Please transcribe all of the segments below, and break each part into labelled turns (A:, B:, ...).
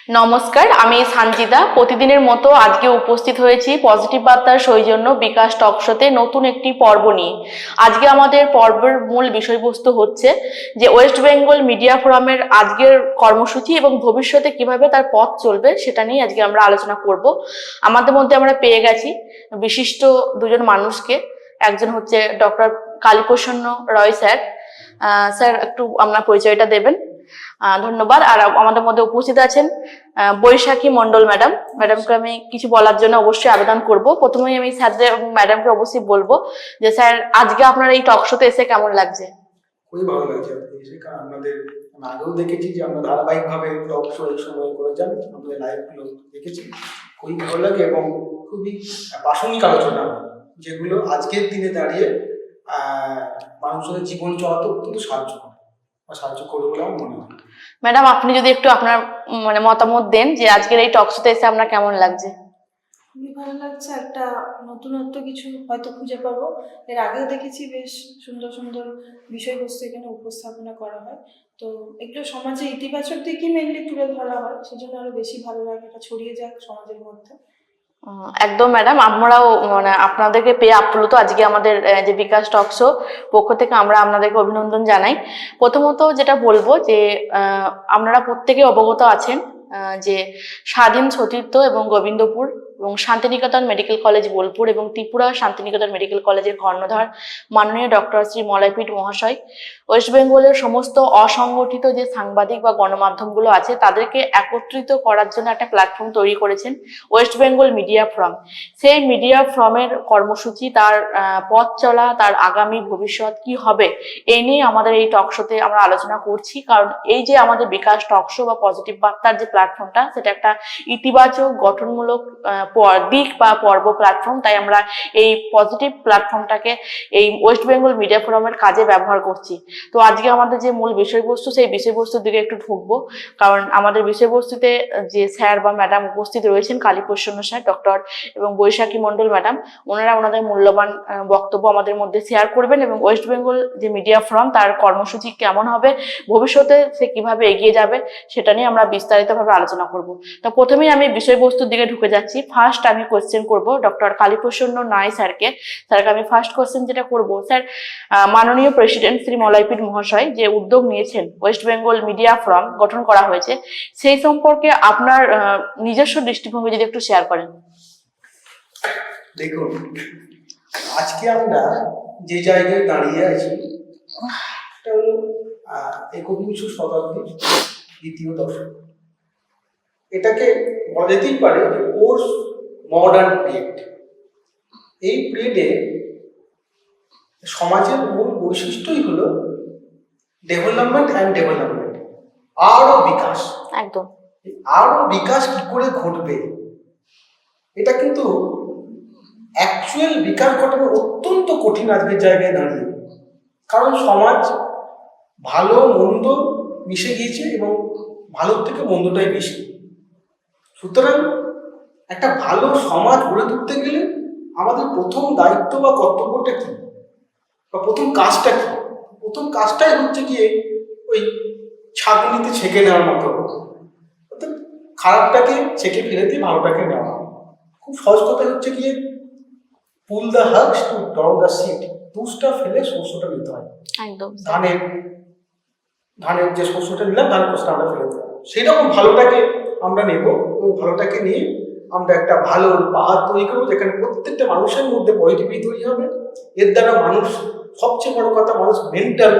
A: নমস্কার, আমি সানজিদা। প্রতিদিনের মতো আজকে উপস্থিত হয়েছি পজিটিভ বার্তার সৌজন্য বিকাশ টক শোতে নতুন একটি পর্ব নিয়ে। আজকে আমাদের পর্বের মূল বিষয়বস্তু হচ্ছে যে ওয়েস্ট বেঙ্গল মিডিয়া ফোরামের আজকের কর্মসূচি এবং ভবিষ্যতে কিভাবে তার পথ চলবে সেটা নিয়ে আজকে আমরা আলোচনা করব। আমাদের মধ্যে আমরা পেয়ে গেছি বিশিষ্ট দুজন মানুষকে। একজন হচ্ছে ডক্টর কালীপ্রসন্ন রয় স্যার। স্যার, একটু আপনার পরিচয়টা দেবেন। ধন্যবাদ। আর আমাদের মধ্যে উপস্থিত আছেন বৈশাখী মন্ডল ম্যাডাম। ম্যাডামকে আমি কিছু বলার জন্য অবশ্যই আবেদন করব। প্রথমেই আমি স্যারদের এবং ম্যাডামকে অবশ্যই বলবো যে স্যার, আজকে আপনার এই টক শোতে এসে কেমন লাগছে?
B: খুবই ভালো লাগছে আপনি এসে, কারণ আপনাদের আমি আগেও দেখেছি যে আমরা ধারাবাহিকভাবে টক শো এই সময় করে যান, আমাদের লাইভগুলো দেখেছি, খুবই ভালো লাগে এবং খুবই প্রাসঙ্গিক আলোচনা যেগুলো আজকের দিনে দাঁড়িয়ে মানুষের জীবন চলাতে অত্যন্ত সাহায্য করে বা সাহায্য করবে বলে আমার মনে হয়।
A: ম্যাডাম, আপনি যদি একটু আপনার মতামত দেন যে আজকের এই টক শোতে এসে আপনার কেমন লাগছে?
C: খুবই ভালো লাগছে, একটা নতুনত্ব কিছু হয়তো খুঁজে পাবো। এর আগেও দেখেছি বেশ সুন্দর সুন্দর বিষয়বস্তু এখানে উপস্থাপনা করা হয়, তো একটু সমাজে ইতিবাচক দিকই মেনলি তুলে ধরা হয়, সেজন্য আরো বেশি ভালো লাগে, এটা ছড়িয়ে যাক সমাজের মধ্যে।
A: একদম ম্যাডাম, আমরাও আপনাদেরকে পেয়ে আপ্লুত। আজকে আমাদের যে বিকাশ টক শো পক্ষ থেকে আমরা আপনাদেরকে অভিনন্দন জানাই। প্রথমত যেটা বলবো যে আপনারা প্রত্যেকে অবগত আছেন যে স্বাধীন সতীর্থ এবং গোবিন্দপুর এবং শান্তিনিকেতন মেডিকেল কলেজ বোলপুর এবং ত্রিপুরা শান্তিনিকেতন মেডিকেল কলেজের কর্ণধার মাননীয় ডক্টর শ্রী মলয়পীঠ মহাশয় ওয়েস্ট বেঙ্গলের সমস্ত অসংগঠিত যে সাংবাদিক বা গণমাধ্যমগুলো আছে তাদেরকে একত্রিত করার জন্য একটা প্ল্যাটফর্ম তৈরি করেছেন ওয়েস্ট বেঙ্গল মিডিয়া ফোরাম। সেই মিডিয়া ফোরামের কর্মসূচি, তার পথ চলা, তার আগামী ভবিষ্যৎ কি হবে, এই নিয়ে আমাদের এই টক শোতে আমরা আলোচনা করছি। কারণ এই যে আমাদের বিকাশ টক শো বা পজিটিভ বার্তার যে প্ল্যাটফর্মটা, সেটা একটা ইতিবাচক গঠনমূলক দিক বা পর্ব প্ল্যাটফর্ম। তাই আমরা এই পজিটিভ প্ল্যাটফর্মটাকে এই ওয়েস্ট বেঙ্গল মিডিয়া ফোরামের কাজে ব্যবহার করছি। তো আজকে আমাদের যে মূল বিষয়বস্তু, সেই বিষয়বস্তুর দিকে একটু ঢুকবো। কারণ আমাদের বিষয়বস্তুতে যে স্যার বা ম্যাডাম উপস্থিত রয়েছেন, কালীপ্রসন্ন স্যার, ডক্টর এবং বৈশাখী মন্ডল ম্যাডাম, ওনারা ওনাদের মূল্যবান বক্তব্য আমাদের মধ্যে শেয়ার করবেন এবং ওয়েস্ট বেঙ্গল যে মিডিয়া ফোরাম তার কর্মসূচি কেমন হবে, ভবিষ্যতে সে কিভাবে এগিয়ে যাবে, সেটা নিয়ে আমরা বিস্তারিতভাবে আলোচনা করব। তো প্রথমেই আমি বিষয়বস্তুর দিকে ঢুকে যাচ্ছি। ফার্স্ট আমি কোয়েশ্চেন করব ডক্টর কালীপ্রসন্ন নায় স্যারকে। স্যারকে আমি ফার্স্ট কোয়েশ্চেন যেটা করব, স্যার, মাননীয় প্রেসিডেন্ট শ্রী মলয়পীঠ মহাশয় যে উদ্যোগ নিয়েছেন ওয়েস্ট বেঙ্গল মিডিয়া ফোরাম গঠন করা হয়েছে, সেই সম্পর্কে আপনার নিজস্ব দৃষ্টিভঙ্গি যদি একটু শেয়ার করেন।
B: দেখুন, আজকে আমরা যে জায়গায় দাঁড়িয়ে আছি সেটা হলো একবিংশ শতাব্দীর দ্বিতীয় দশক। এটাকে বলা যেতেই পারে যে পোস্ট মডার্ন পিরিয়ড। এই পিরিয়ডে সমাজের মূল বৈশিষ্ট্যই হলো ডেভেলপমেন্ট অ্যান্ড ডেভেলপমেন্ট, আরও বিকাশ।
A: একদম।
B: আরও বিকাশ কি করে ঘটবে, এটা কিন্তু অ্যাকচুয়াল বিকাশ ঘটানো অত্যন্ত কঠিন আজকের জায়গায় দাঁড়িয়ে। কারণ সমাজ ভালো মন্দ মিশে গিয়েছে এবং ভালোর থেকে মন্দটাই বেশি। সুতরাং একটা ভালো সমাজ গড়ে তুলতে গেলে আমাদের প্রথম দায়িত্ব বা কর্তব্যটা কি, বা প্রথম কাজটা কি? প্রথম কাজটাই হচ্ছে গিয়ে ওই ছাঁকনিতে ছেঁকে নেওয়ার মতো, অর্থাৎ খারাপটাকে ছেঁকে ফেলে দিয়ে ভালোটাকে নেওয়া। খুব সহজ কথা হচ্ছে গিয়ে pull the husks to draw the seed, তুষটা ফেলে শস্যটা নিতে হয়।
A: একদম।
B: ধানের যে শস্যটা নিলাম ধানের কোষটা আমরা ফেলে দিলাম, সেই রকম ভালোটাকে আমরা নেব এবং ভালোটাকে নিয়ে আমরা একটা ভালো পাহাড় তৈরি করবো, যেখানে প্রত্যেকটা মানুষের মধ্যে পজিটিভিটি তৈরি হবে। এর দ্বারা মানুষ, সবচেয়ে বড় কথা, মানুষ মেন্টাল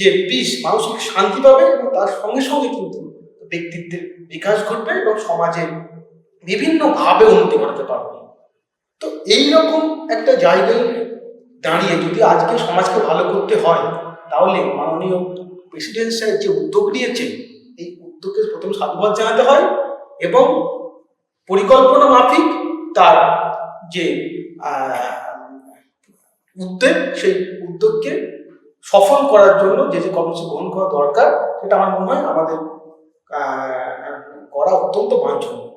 B: যে পিস, মানসিক শান্তি পাবে এবং তার সঙ্গে সঙ্গে কিন্তু ব্যক্তিত্বের বিকাশ ঘটবে এবং সমাজে বিভিন্নভাবে উন্নতি ঘটাতে পারবে। তো এইরকম একটা জায়গায় দাঁড়িয়ে যদি আজকে সমাজকে ভালো করতে হয়, তাহলে মাননীয় প্রেসিডেন্ট স্যার যে উদ্যোগ নিয়েছেন, এই উদ্যোগকে প্রথম সাধুবাদ জানাতে হয় এবং পরিকল্পনা মাফিক তার যে উদ্যোগ, সেই উদ্যোগকে সফল করার জন্য যে যে কর্মসূচি গ্রহণ করা দরকার, সেটা আমার মনে হয় আমাদের করা অত্যন্ত বাঞ্ছনীয়।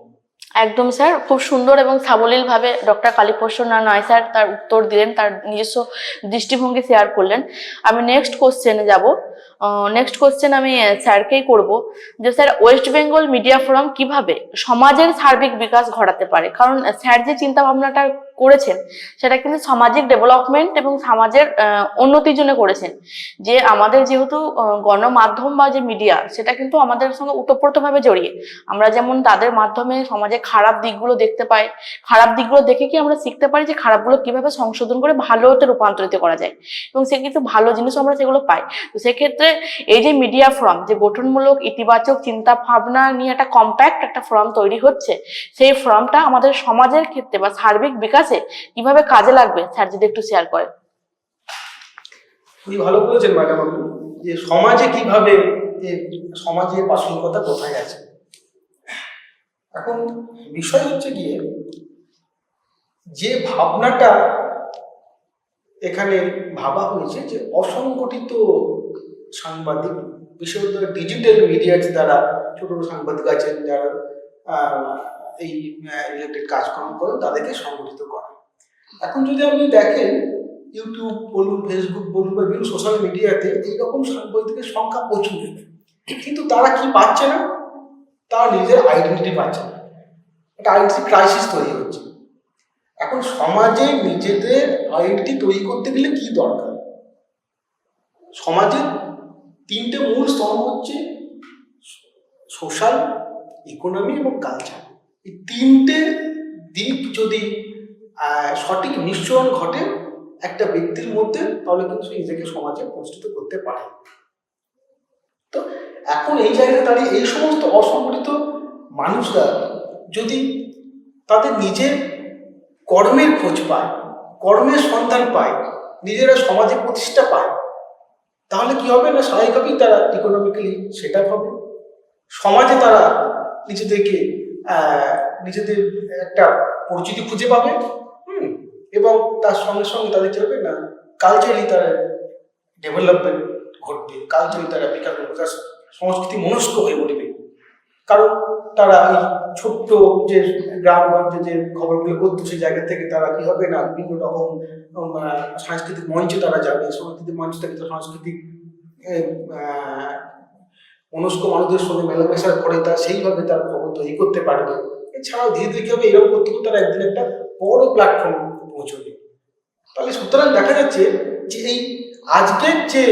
A: একদম স্যার, খুব সুন্দর এবং সাবলীল ভাবে ডক্টর কালীপ্রসন্ন নয় স্যার তার উত্তর দিলেন, তার নিজস্ব দৃষ্টিভঙ্গি শেয়ার করলেন। আমি নেক্সট কোশ্চেনে যাব। নেক্সট কোশ্চেন আমি স্যারকেই করব যে sir, West Bengal media forum কিভাবে সমাজের সার্বিক বিকাশ ঘটাতে পারে? কারণ স্যার যে চিন্তা ভাবনাটা করেছেন সেটা কিন্তু সামাজিক ডেভেলপমেন্ট এবং সমাজের উন্নতির জন্য করেছেন। যে আমাদের যেহেতু গণমাধ্যম বা যে মিডিয়া সেটা কিন্তু আমাদের সঙ্গে ওতপ্রোতভাবে জড়িয়ে, আমরা যেমন তাদের মাধ্যমে সমাজে খারাপ দিকগুলো দেখতে পাই, খারাপ দিকগুলো দেখে কি আমরা শিখতে পারি যে খারাপগুলো কিভাবে সংশোধন করে ভালোতে রূপান্তরিত করা যায়, এবং সে কিছু ভালো জিনিস আমরা সেগুলো পাই। তো সেক্ষেত্রে এই যে মিডিয়া ফোরাম, যে গঠনমূলক ইতিবাচক চিন্তা ভাবনা নিয়ে একটা কম্প্যাক্ট একটা ফোরাম তৈরি হচ্ছে, সেই ফোরামটা আমাদের সমাজের ক্ষেত্রে বা সার্বিক বিকাশে কিভাবে কাজে লাগবে স্যার যদি একটু শেয়ার করেন।
B: খুবই ভালো বলেছেন ম্যাডাম আপনি, যে সমাজে কিভাবে, সমাজে প্রাসঙ্গিকতা কোথায় আছে। এখন বিষয় হচ্ছে গিয়ে যে ভাবনাটা এখানে ভাবা হয়েছে, যে অসংগঠিত সাংবাদিক, বিশেষত ডিজিটাল মিডিয়ার দ্বারা ছোট ছোট সাংবাদিক আছেন যারা এই রিলেটেড কাজকর্ম করেন, তাদেরকে সংগঠিত করা। এখন যদি আপনি দেখেন ইউটিউব বলুন, ফেসবুক বলুন বা বিভিন্ন সোশ্যাল মিডিয়াতে এইরকম সাংবাদিকের সংখ্যা প্রচুর, কিন্তু তারা কি পাচ্ছে না, তারা নিজের আইডেন্টিটি পাচ্ছে না, একটা আইডেন্টিটি ক্রাইসিস তৈরি হচ্ছে। এখন সমাজে নিজেদের আইডেন্টিটি তৈরি করতে গেলে কি দরকার? সমাজের তিনটে মূল স্তম্ভ হচ্ছে সোশ্যাল, ইকোনমি এবং কালচার। এই তিনটে দিক যদি সঠিক মিশ্রণ ঘটে একটা ব্যক্তির মধ্যে, তাহলে কিন্তু সে নিজেকে সমাজে প্রতিষ্ঠিত করতে পারে। তো এখন এই জায়গায় দাঁড়িয়ে এই সমস্ত অসংগঠিত মানুষরা যদি তাদের নিজের কর্মের খোঁজ পায়, কর্মের সন্ধান পায়, নিজেরা সমাজে প্রতিষ্ঠা পায়, তাহলে কি হবে না, স্বাভাবিকভাবেই তারা ইকোনমিক্যালি সেট আপ হবে, সমাজে তারা নিজেদেরকে নিজেদের একটা পরিচিতি খুঁজে পাবে, এবং তার সঙ্গে সঙ্গে তাদের কি হবে না, কালচারালি তারা ডেভেলপমেন্ট ঘটবে, কালচারালি তারা বিকাশ ঘটবে, তার সংস্কৃতি মনস্ক হয়ে উঠবে। কারণ তারা এই ছোট্ট যে গ্রামগঞ্জে যে খবরগুলো করতো সেই জায়গা থেকে তারা কি হবে না, বিভিন্ন রকম সাংস্কৃতিক মঞ্চে তারা যাবে, সাংস্কৃতিক মঞ্চ থেকে তারা সাংস্কৃতিক মনস্ক মানুষদের সঙ্গে মেলামেশার করে তারা সেইভাবে তার খবর তৈরি করতে পারবে। এছাড়াও ধীরে ধীরে কি হবে, এরকম করতে করতে তারা একদিন একটা বড় প্ল্যাটফর্ম পৌঁছবে। তাহলে সুতরাং দেখা যাচ্ছে যে এই আজকের যে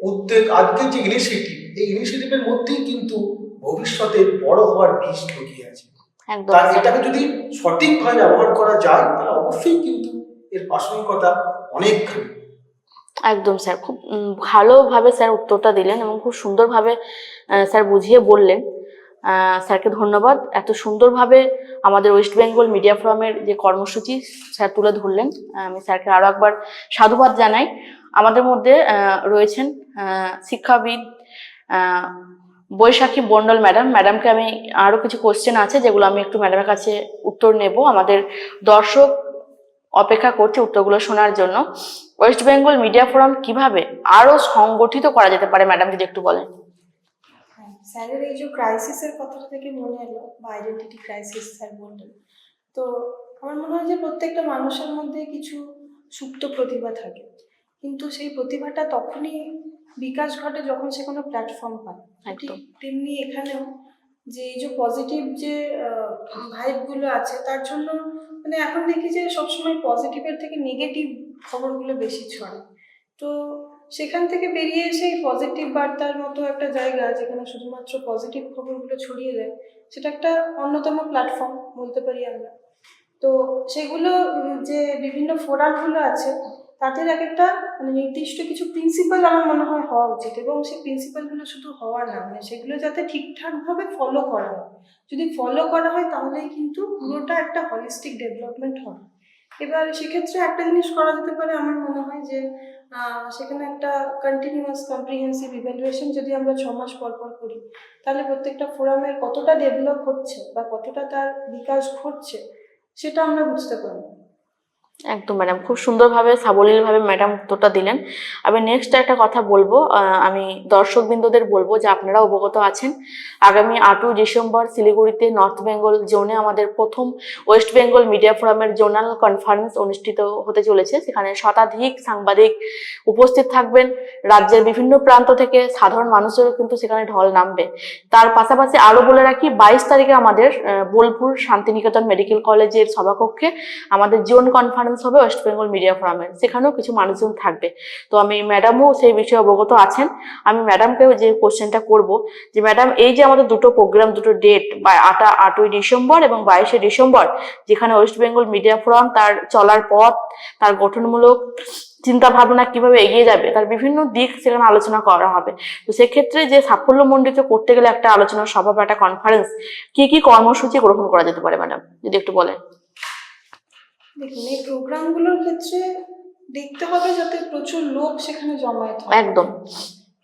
B: উদ্যোগ, আজকের যে ইনিশিয়েটিভ, এই ইনিশিয়েটিভের মধ্যেই কিন্তু ভবিষ্যতে বড় হওয়ার বীজ লুকিয়ে আছে। তার এটাকে যদি সঠিকভাবে ব্যবহার করা যায়, তাহলে অবশ্যই কিন্তু এর প্রাসঙ্গিকতা অনেকখানি।
A: একদম স্যার, খুব ভালোভাবে স্যার উত্তরটা দিলেন এবং খুব সুন্দরভাবে স্যার বুঝিয়ে বললেন। স্যারকে ধন্যবাদ, এত সুন্দরভাবে আমাদের ওয়েস্ট বেঙ্গল মিডিয়া ফোরামের যে কর্মসূচি স্যার তুলে ধরলেন। আমি স্যারকে আরো একবার সাধুবাদ জানাই। আমাদের মধ্যে রয়েছেন শিক্ষাবিদ বৈশাখী মণ্ডল ম্যাডামকে আমি আরো কিছু কোশ্চেন আছে যেগুলো আমি একটু ম্যাডামের কাছে উত্তর নেব। আমাদের দর্শক অপেক্ষা করছে উত্তরগুলো শোনার জন্য। ওয়েস্ট বেঙ্গল মিডিয়া ফোরাম কিভাবে আরো সংগঠিত করা যেতে পারে ম্যাডাম যদি একটু বলেন।
C: স্যারের এই যে ক্রাইসিসের কথাটা থেকে মনে এলো, বা আইডেন্টিটি ক্রাইসিস স্যার বললেন, তো আমার মনে হয় যে প্রত্যেকটা মানুষের মধ্যে কিছু সুপ্ত প্রতিভা থাকে, কিন্তু সেই প্রতিভাটা তখনই বিকাশ ঘটে যখন সে কোনো প্ল্যাটফর্ম পায়। ঠিক তেমনি এখানেও যে এই যে পজিটিভ যে ভাইবগুলো আছে, তার জন্য মানে এখন দেখি যে সবসময় পজিটিভের থেকে নেগেটিভ খবরগুলো বেশি ছড়ে। তো সেখান থেকে বেরিয়ে এসে পজিটিভ বার্তার মতো একটা জায়গা যেখানে শুধুমাত্র পজিটিভ খবরগুলো ছড়িয়ে যায়, সেটা একটা অন্যতম প্ল্যাটফর্ম বলতে পারি আমরা। তো সেগুলো যে বিভিন্ন ফোরামগুলো আছে তাদের এক একটা মানে নির্দিষ্ট কিছু প্রিন্সিপাল আমার মনে হয় হওয়া উচিত, এবং সেই প্রিন্সিপালগুলো শুধু হওয়া না, মানে সেগুলো যাতে ঠিকঠাকভাবে ফলো করা হয়। যদি ফলো করা হয় তাহলেই কিন্তু পুরোটা একটা হলিস্টিক ডেভেলপমেন্ট হবে। এবার সেক্ষেত্রে একটা জিনিস করা যেতে পারে আমার মনে হয় যে সেখানে একটা কন্টিনিউয়াস কম্প্রিহেন্সিভ ইভ্যালুয়েশন যদি আমরা 6 মাস পর পর করি, তাহলে প্রত্যেকটা ফোরামের কতটা ডেভেলপ হচ্ছে বা কতটা তার বিকাশ ঘটছে সেটা আমরা বুঝতে পারবো।
A: একদম ম্যাডাম, খুব সুন্দরভাবে সাবলীলভাবে ম্যাডাম উত্তরটা দিলেন। আমি নেক্সট একটা কথা বলবো, আমি দর্শকবৃন্দদের বলবো যে আপনারা অবগত আছেন আগামী 8ই ডিসেম্বর শিলিগুড়িতে নর্থ বেঙ্গল জোনে আমাদের প্রথম ওয়েস্ট বেঙ্গল মিডিয়া ফোরামের জোনাল কনফারেন্স অনুষ্ঠিত হতে চলেছে। সেখানে শতাধিক সাংবাদিক উপস্থিত থাকবেন। রাজ্যের বিভিন্ন প্রান্ত থেকে সাধারণ মানুষেরও কিন্তু সেখানে ঢল নামবে। তার পাশাপাশি আরো বলে রাখি, 22 তারিখে আমাদের বোলপুর শান্তিনিকেতন মেডিকেল কলেজের সভাকক্ষে আমাদের জোন কনফারেন্স হবে ওয়েস্ট বেঙ্গল মিডিয়া ফোরামের, সেখানেও কিছু মানুষজন থাকবে। তো আমি ম্যাডামও সেই বিষয়ে অবগত আছেন। আমি ম্যাডামকেও যে কোশ্চেনটা করব যে ম্যাডাম, এই যে আমাদের দুটো প্রোগ্রাম, দুটো ডেট, 8ই ডিসেম্বর এবং 22শে ডিসেম্বর, যেখানে ওয়েস্ট বেঙ্গল মিডিয়া ফোরাম তার চলার পথ, তার গঠনমূলক চিন্তা ভাবনা কিভাবে এগিয়ে যাবে, তার বিভিন্ন দিক সেখানে আলোচনা করা হবে। তো সেক্ষেত্রে যে সাফল্যমণ্ডিত করতে গেলে একটা আলোচনা সভা বা একটা কনফারেন্স, কি কি কর্মসূচি গ্রহণ করা যেতে পারে ম্যাডাম, যদি একটু বলেন।
C: দেখুন, এই প্রোগ্রামগুলোর ক্ষেত্রে দেখতে হবে যাতে প্রচুর লোক সেখানে জমায়েত হয়।
A: একদম।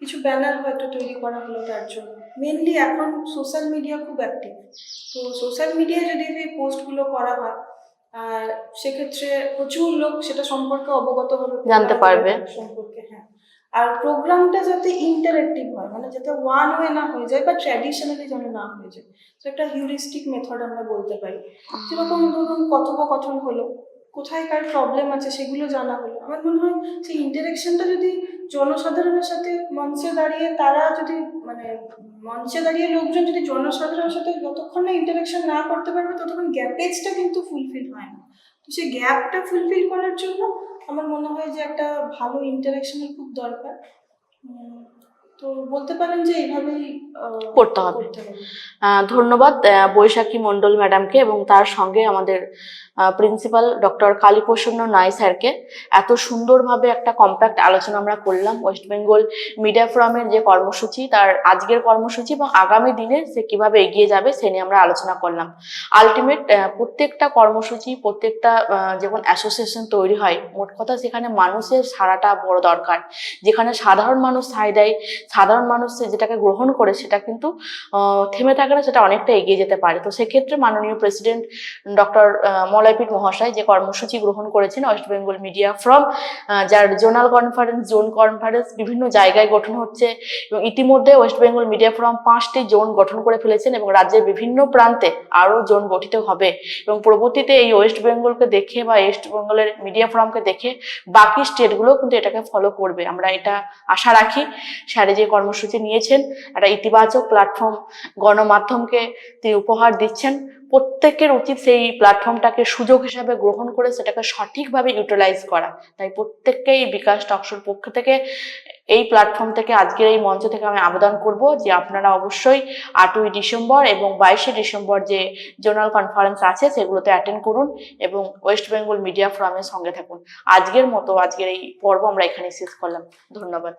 C: কিছু ব্যানার হয়তো তৈরি করা হলো তার জন্য। মেনলি এখন সোশ্যাল মিডিয়া খুব অ্যাক্টিভ, তো সোশ্যাল মিডিয়ায় যদি এই পোস্টগুলো করা হয়, আর সেক্ষেত্রে প্রচুর লোক সেটা সম্পর্কে অবগত হবে,
A: জানতে পারবে
C: সম্পর্কে। হ্যাঁ, আর প্রোগ্রামটা যাতে ইন্টারেক্টিভ হয়, মানে যাতে ওয়ান ওয়ে না হয়ে যায় বা ট্র্যাডিশনালি যেন না হয়ে যায়। তো একটা হিউরিস্টিক মেথড আমরা বলতে পারি, যেরকম ধরুন কথোপকথন হলো, কোথায় কার প্রবলেম আছে সেগুলো জানা হলো। আমার মনে হয় সেই ইন্টারেকশনটা যদি জনসাধারণের সাথে মঞ্চে দাঁড়িয়ে তারা যদি মানে মঞ্চে দাঁড়িয়ে লোকজন যদি জনসাধারণের সাথে যতক্ষণ না ইন্টারেকশন না করতে পারবে ততক্ষণ গ্যাপেজটা কিন্তু ফুলফিল হয় না। তো সেই গ্যাপটা ফুলফিল করার জন্য আমার মনে হয় যে একটা ভালো ইন্টারেকশনের খুব দরকার। তো বলতে পারেন যে এইভাবেই
A: করতে হবে। ধন্যবাদ বৈশাখী মণ্ডল ম্যাডামকে এবং তার সঙ্গে আমাদের প্রিন্সিপাল ডক্টর কালীপ্রসন্ন নায় স্যারকে। এত সুন্দরভাবে একটা কম্প্যাক্ট আলোচনা আমরা করলাম ওয়েস্ট বেঙ্গল মিডিয়া ফোরামের যে কর্মসূচি, তার আজকের কর্মসূচি এবং আগামী দিনে সে কিভাবে এগিয়ে যাবে সে নিয়ে আমরা আলোচনা করলাম। আলটিমেট প্রত্যেকটা কর্মসূচি, প্রত্যেকটা যখন অ্যাসোসিয়েশন তৈরি হয়, মোট কথা সেখানে মানুষের সাড়াটা বড় দরকার। যেখানে সাধারণ মানুষ সায় দেয়, সাধারণ মানুষ যেটাকে গ্রহণ করে, সেটা কিন্তু থেমে থাকে না, সেটা অনেকটা এগিয়ে যেতে পারে। তো সেক্ষেত্রে মাননীয় প্রেসিডেন্ট ডক্টর মলয়পীঠ মহাশয় যে কর্মসূচি গ্রহণ করেছেন ওয়েস্ট বেঙ্গল মিডিয়া ফোরাম, যার জোনাল কনফারেন্স, জোন কনফারেন্স বিভিন্ন জায়গায় গঠন হচ্ছে এবং ইতিমধ্যে ওয়েস্ট বেঙ্গল মিডিয়া ফোরাম 5টি জোন গঠন করে ফেলেছেন এবং রাজ্যের বিভিন্ন প্রান্তে আরও জোন গঠিত হবে এবং পরবর্তীতে এই ওয়েস্ট বেঙ্গলকে দেখে বা ওয়েস্ট বেঙ্গলের মিডিয়া ফোরামকে দেখে বাকি স্টেটগুলো কিন্তু এটাকে ফলো করবে, আমরা এটা আশা রাখি। স্যারে যে কর্মসূচি নিয়েছেন, একটা ইতিবাচক প্ল্যাটফর্ম গণমাধ্যমকে তিনি উপহার দিচ্ছেন। প্রত্যেকের উচিত সেই প্ল্যাটফর্মটাকে সুযোগ হিসাবে গ্রহণ করে সেটাকে সঠিকভাবে ইউটিলাইজ করা। তাই প্রত্যেককেই বিকাশ টকশোর পক্ষ থেকে, এই প্ল্যাটফর্ম থেকে, আজকের এই মঞ্চ থেকে আমি আবেদন করব যে আপনারা অবশ্যই 8ই ডিসেম্বর এবং 22শে ডিসেম্বর যে জোনাল কনফারেন্স আছে সেগুলোতে অ্যাটেন্ড করুন এবং ওয়েস্ট বেঙ্গল মিডিয়া ফোরামের সঙ্গে থাকুন। আজকের মতো আজকের এই পর্ব আমরা এখানেই শেষ করলাম। ধন্যবাদ।